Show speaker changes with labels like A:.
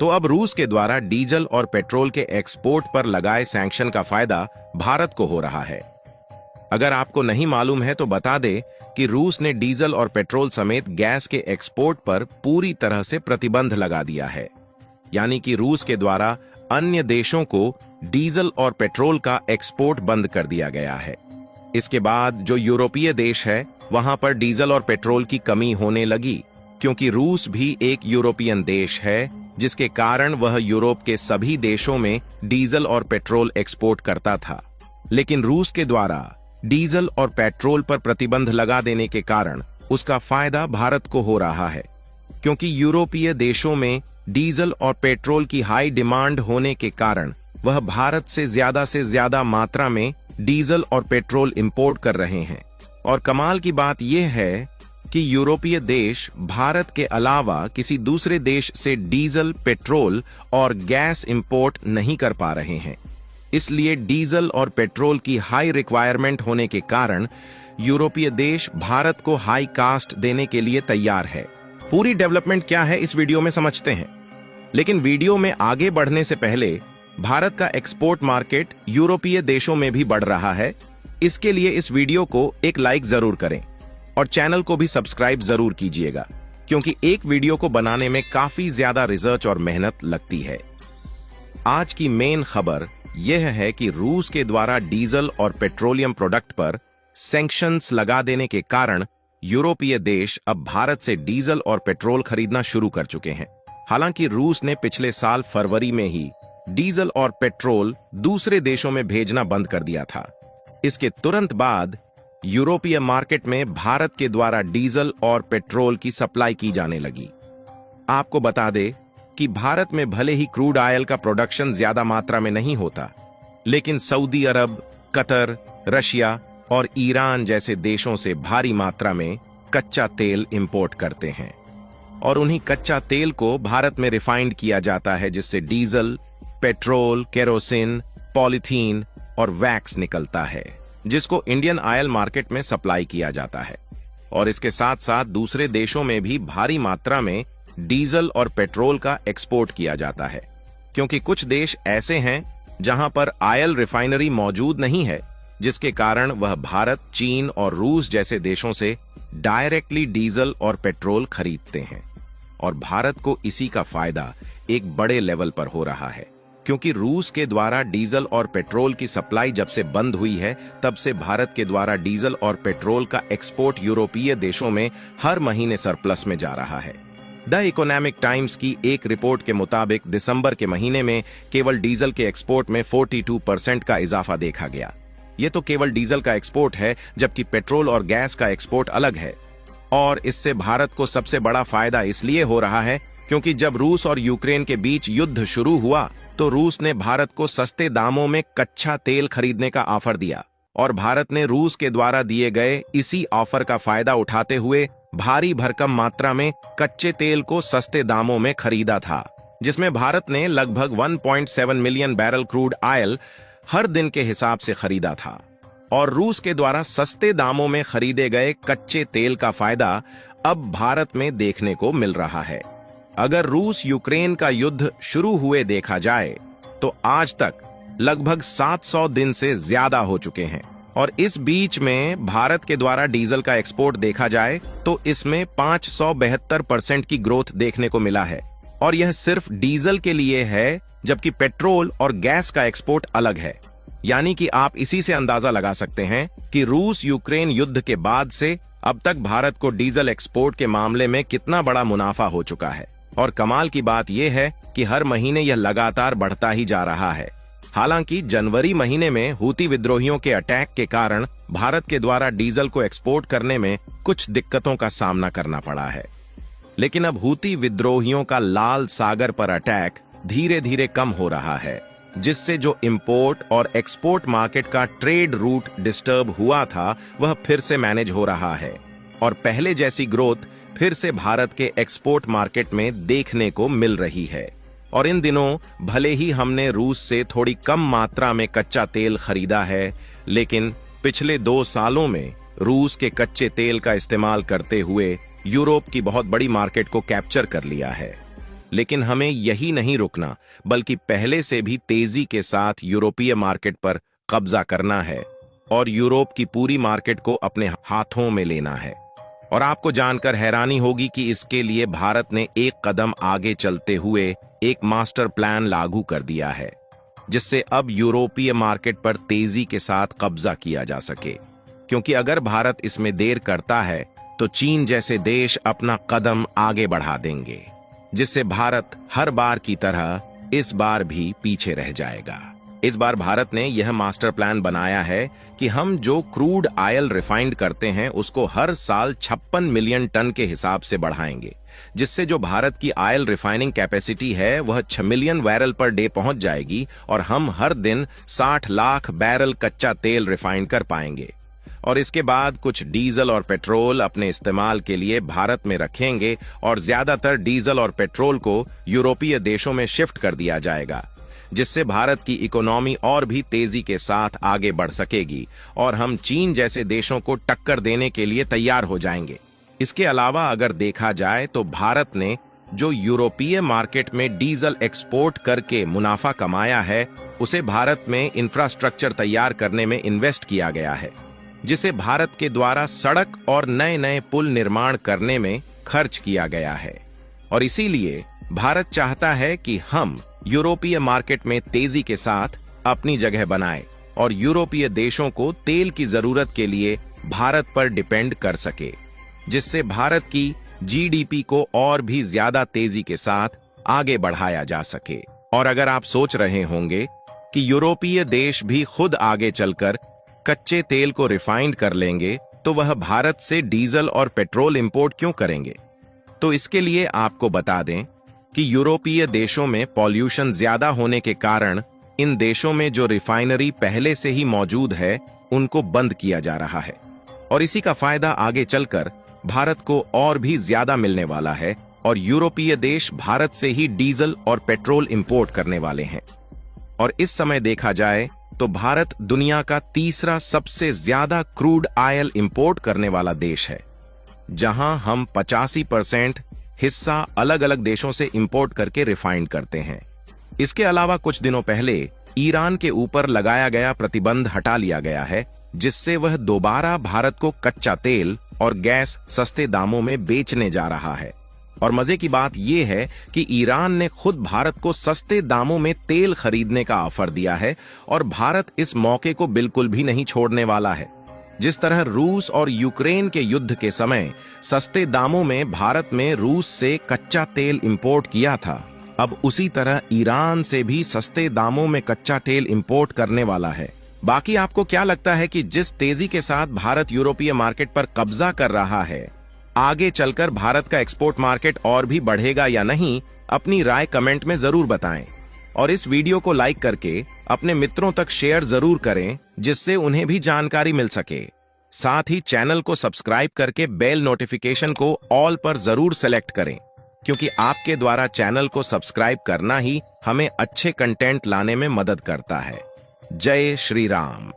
A: तो अब रूस के द्वारा डीजल और पेट्रोल के एक्सपोर्ट पर लगाए सैंक्शन का फायदा भारत को हो रहा है। अगर आपको नहीं मालूम है तो बता दे कि रूस ने डीजल और पेट्रोल समेत गैस के एक्सपोर्ट पर पूरी तरह से प्रतिबंध लगा दिया है। यानी कि रूस के द्वारा अन्य देशों को डीजल और पेट्रोल का एक्सपोर्ट बंद कर दिया गया है। इसके बाद जो यूरोपीय देश है वहां पर डीजल और पेट्रोल की कमी होने लगी, क्योंकि रूस भी एक यूरोपियन देश है, जिसके कारण वह यूरोप के सभी देशों में डीजल और पेट्रोल एक्सपोर्ट करता था। लेकिन रूस के द्वारा डीजल और पेट्रोल पर प्रतिबंध लगा देने के कारण उसका फायदा भारत को हो रहा है, क्योंकि यूरोपीय देशों में डीजल और पेट्रोल की हाई डिमांड होने के कारण वह भारत से ज्यादा मात्रा में डीजल और पेट्रोल इंपोर्ट कर रहे हैं। और कमाल की बात यह है कि यूरोपीय देश भारत के अलावा किसी दूसरे देश से डीजल, पेट्रोल और गैस इंपोर्ट नहीं कर पा रहे हैं। इसलिए डीजल और पेट्रोल की हाई रिक्वायरमेंट होने के कारण यूरोपीय देश भारत को हाई कास्ट देने के लिए तैयार है। पूरी डेवलपमेंट क्या है इस वीडियो में समझते हैं, लेकिन वीडियो में आगे बढ़ने से पहले भारत का एक्सपोर्ट मार्केट यूरोपीय देशों में भी बढ़ रहा है। इसके लिए इस वीडियो को एक लाइक जरूर करें और चैनल को भी सब्सक्राइब जरूर कीजिएगा, क्योंकि एक वीडियो को बनाने में काफी ज्यादा रिसर्च और मेहनत लगती है। आज की मेन खबर यह है कि रूस के द्वारा डीजल और पेट्रोलियम प्रोडक्ट पर सैंक्शंस लगा देने के कारण यूरोपीय देश अब भारत से डीजल और पेट्रोल खरीदना शुरू कर चुके हैं। हालांकि रूस ने पिछले साल फरवरी में ही डीजल और पेट्रोल दूसरे देशों में भेजना बंद कर दिया था। इसके तुरंत बाद यूरोपीय मार्केट में भारत के द्वारा डीजल और पेट्रोल की सप्लाई की जाने लगी। आपको बता दे कि भारत में भले ही क्रूड ऑयल का प्रोडक्शन ज्यादा मात्रा में नहीं होता, लेकिन सऊदी अरब, कतर, रशिया और ईरान जैसे देशों से भारी मात्रा में कच्चा तेल इंपोर्ट करते हैं और उन्हीं कच्चा तेल को भारत में रिफाइंड किया जाता है, जिससे डीजल, पेट्रोल, केरोसिन, पॉलीथीन और वैक्स निकलता है, जिसको इंडियन ऑयल मार्केट में सप्लाई किया जाता है। और इसके साथ साथ दूसरे देशों में भी भारी मात्रा में डीजल और पेट्रोल का एक्सपोर्ट किया जाता है, क्योंकि कुछ देश ऐसे हैं जहां पर ऑयल रिफाइनरी मौजूद नहीं है, जिसके कारण वह भारत, चीन और रूस जैसे देशों से डायरेक्टली डीजल और पेट्रोल खरीदते हैं। और भारत को इसी का फायदा एक बड़े लेवल पर हो रहा है, क्योंकि रूस के द्वारा डीजल और पेट्रोल की सप्लाई जब से बंद हुई है, तब से भारत के द्वारा डीजल और पेट्रोल का एक्सपोर्ट यूरोपीय देशों में हर महीने सरप्लस में जा रहा है। द इकोनॉमिक टाइम्स की एक रिपोर्ट के मुताबिक दिसंबर के महीने में केवल डीजल के एक्सपोर्ट में 42% का इजाफा देखा गया। ये तो केवल डीजल का एक्सपोर्ट है, जबकि पेट्रोल और गैस का एक्सपोर्ट अलग है। और इससे भारत को सबसे बड़ा फायदा इसलिए हो रहा है क्योंकि जब रूस और यूक्रेन के बीच युद्ध शुरू हुआ तो रूस ने भारत को सस्ते दामों में कच्चा तेल खरीदने का ऑफर दिया, और भारत ने रूस के द्वारा दिए गए इसी ऑफर का फायदा उठाते हुए भारी भरकम मात्रा में कच्चे तेल को सस्ते दामों में खरीदा था, जिसमें भारत ने लगभग 1.7 मिलियन बैरल क्रूड ऑयल हर दिन के हिसाब से खरीदा था। और रूस के द्वारा सस्ते दामों में खरीदे गए कच्चे तेल का फायदा अब भारत में देखने को मिल रहा है। अगर रूस यूक्रेन का युद्ध शुरू हुए देखा जाए तो आज तक लगभग 700 दिन से ज्यादा हो चुके हैं, और इस बीच में भारत के द्वारा डीजल का एक्सपोर्ट देखा जाए तो इसमें 572% की ग्रोथ देखने को मिला है। और यह सिर्फ डीजल के लिए है, जबकि पेट्रोल और गैस का एक्सपोर्ट अलग है। यानी कि आप इसी से अंदाजा लगा सकते हैं कि रूस यूक्रेन युद्ध के बाद से अब तक भारत को डीजल एक्सपोर्ट के मामले में कितना बड़ा मुनाफा हो चुका है। और कमाल की बात यह है कि हर महीने यह लगातार बढ़ता ही जा रहा है। हालांकि जनवरी महीने में हूती विद्रोहियों के अटैक के कारण भारत के द्वारा डीजल को एक्सपोर्ट करने में कुछ दिक्कतों का सामना करना पड़ा है, लेकिन अब हूती विद्रोहियों का लाल सागर पर अटैक धीरे धीरे कम हो रहा है, जिससे जो इंपोर्ट और एक्सपोर्ट मार्केट का ट्रेड रूट डिस्टर्ब हुआ था वह फिर से मैनेज हो रहा है, और पहले जैसी ग्रोथ फिर से भारत के एक्सपोर्ट मार्केट में देखने को मिल रही है। और इन दिनों भले ही हमने रूस से थोड़ी कम मात्रा में कच्चा तेल खरीदा है, लेकिन पिछले 2 सालों में रूस के कच्चे तेल का इस्तेमाल करते हुए यूरोप की बहुत बड़ी मार्केट को कैप्चर कर लिया है। लेकिन हमें यही नहीं रुकना, बल्कि पहले से भी तेजी के साथ यूरोपीय मार्केट पर कब्जा करना है और यूरोप की पूरी मार्केट को अपने हाथों में लेना है। और आपको जानकर हैरानी होगी कि इसके लिए भारत ने एक कदम आगे चलते हुए एक मास्टर प्लान लागू कर दिया है, जिससे अब यूरोपीय मार्केट पर तेजी के साथ कब्जा किया जा सके। क्योंकि अगर भारत इसमें देर करता है तो चीन जैसे देश अपना कदम आगे बढ़ा देंगे, जिससे भारत हर बार की तरह इस बार भी पीछे रह जाएगा। इस बार भारत ने यह मास्टर प्लान बनाया है कि हम जो क्रूड ऑयल रिफाइंड करते हैं उसको हर साल 56 मिलियन टन के हिसाब से बढ़ाएंगे, जिससे जो भारत की ऑयल रिफाइनिंग कैपेसिटी है वह 6 मिलियन बैरल पर डे पहुंच जाएगी और हम हर दिन 60 लाख बैरल कच्चा तेल रिफाइंड कर पाएंगे। और इसके बाद कुछ डीजल और पेट्रोल अपने इस्तेमाल के लिए भारत में रखेंगे और ज्यादातर डीजल और पेट्रोल को यूरोपीय देशों में शिफ्ट कर दिया जाएगा, जिससे भारत की इकोनॉमी और भी तेजी के साथ आगे बढ़ सकेगी और हम चीन जैसे देशों को टक्कर देने के लिए तैयार हो जाएंगे। इसके अलावा अगर देखा जाए तो भारत ने जो यूरोपीय मार्केट में डीजल एक्सपोर्ट करके मुनाफा कमाया है, उसे भारत में इंफ्रास्ट्रक्चर तैयार करने में इन्वेस्ट किया गया है, जिसे भारत के द्वारा सड़क और नए नए पुल निर्माण करने में खर्च किया गया है। और इसीलिए भारत चाहता है कि हम यूरोपीय मार्केट में तेजी के साथ अपनी जगह बनाएं और यूरोपीय देशों को तेल की जरूरत के लिए भारत पर डिपेंड कर सके, जिससे भारत की जीडीपी को और भी ज्यादा तेजी के साथ आगे बढ़ाया जा सके। और अगर आप सोच रहे होंगे कि यूरोपीय देश भी खुद आगे चलकर कच्चे तेल को रिफाइंड कर लेंगे, तो वह भारत से डीजल और पेट्रोल इंपोर्ट क्यों करेंगे? तो इसके लिए आपको बता दें कि यूरोपीय देशों में पॉल्यूशन ज्यादा होने के कारण इन देशों में जो रिफाइनरी पहले से ही मौजूद है उनको बंद किया जा रहा है और इसी का फायदा आगे चलकर भारत को और भी ज्यादा मिलने वाला है और यूरोपीय देश भारत से ही डीजल और पेट्रोल इंपोर्ट करने वाले हैं। और इस समय देखा जाए तो भारत दुनिया का तीसरा सबसे ज्यादा क्रूड ऑयल इंपोर्ट करने वाला देश है, जहां हम 85% हिस्सा अलग अलग देशों से इंपोर्ट करके रिफाइंड करते हैं। इसके अलावा कुछ दिनों पहले ईरान के ऊपर लगाया गया प्रतिबंध हटा लिया गया है, जिससे वह दोबारा भारत को कच्चा तेल और गैस सस्ते दामों में बेचने जा रहा है। और मजे की बात यह है कि ईरान ने खुद भारत को सस्ते दामों में तेल खरीदने का ऑफर दिया है और भारत इस मौके को बिल्कुल भी नहीं छोड़ने वाला है। जिस तरह रूस और यूक्रेन के युद्ध के समय सस्ते दामों में भारत में रूस से कच्चा तेल इंपोर्ट किया था, अब उसी तरह ईरान से भी सस्ते दामों में कच्चा तेल इंपोर्ट करने वाला है। बाकी आपको क्या लगता है कि जिस तेजी के साथ भारत यूरोपीय मार्केट पर कब्जा कर रहा है, आगे चलकर भारत का एक्सपोर्ट मार्केट और भी बढ़ेगा या नहीं? अपनी राय कमेंट में जरूर बताएं और इस वीडियो को लाइक करके अपने मित्रों तक शेयर जरूर करें, जिससे उन्हें भी जानकारी मिल सके। साथ ही चैनल को सब्सक्राइब करके बेल नोटिफिकेशन को ऑल पर जरूर सेलेक्ट करें, क्योंकि आपके द्वारा चैनल को सब्सक्राइब करना ही हमें अच्छे कंटेंट लाने में मदद करता है। जय श्री राम।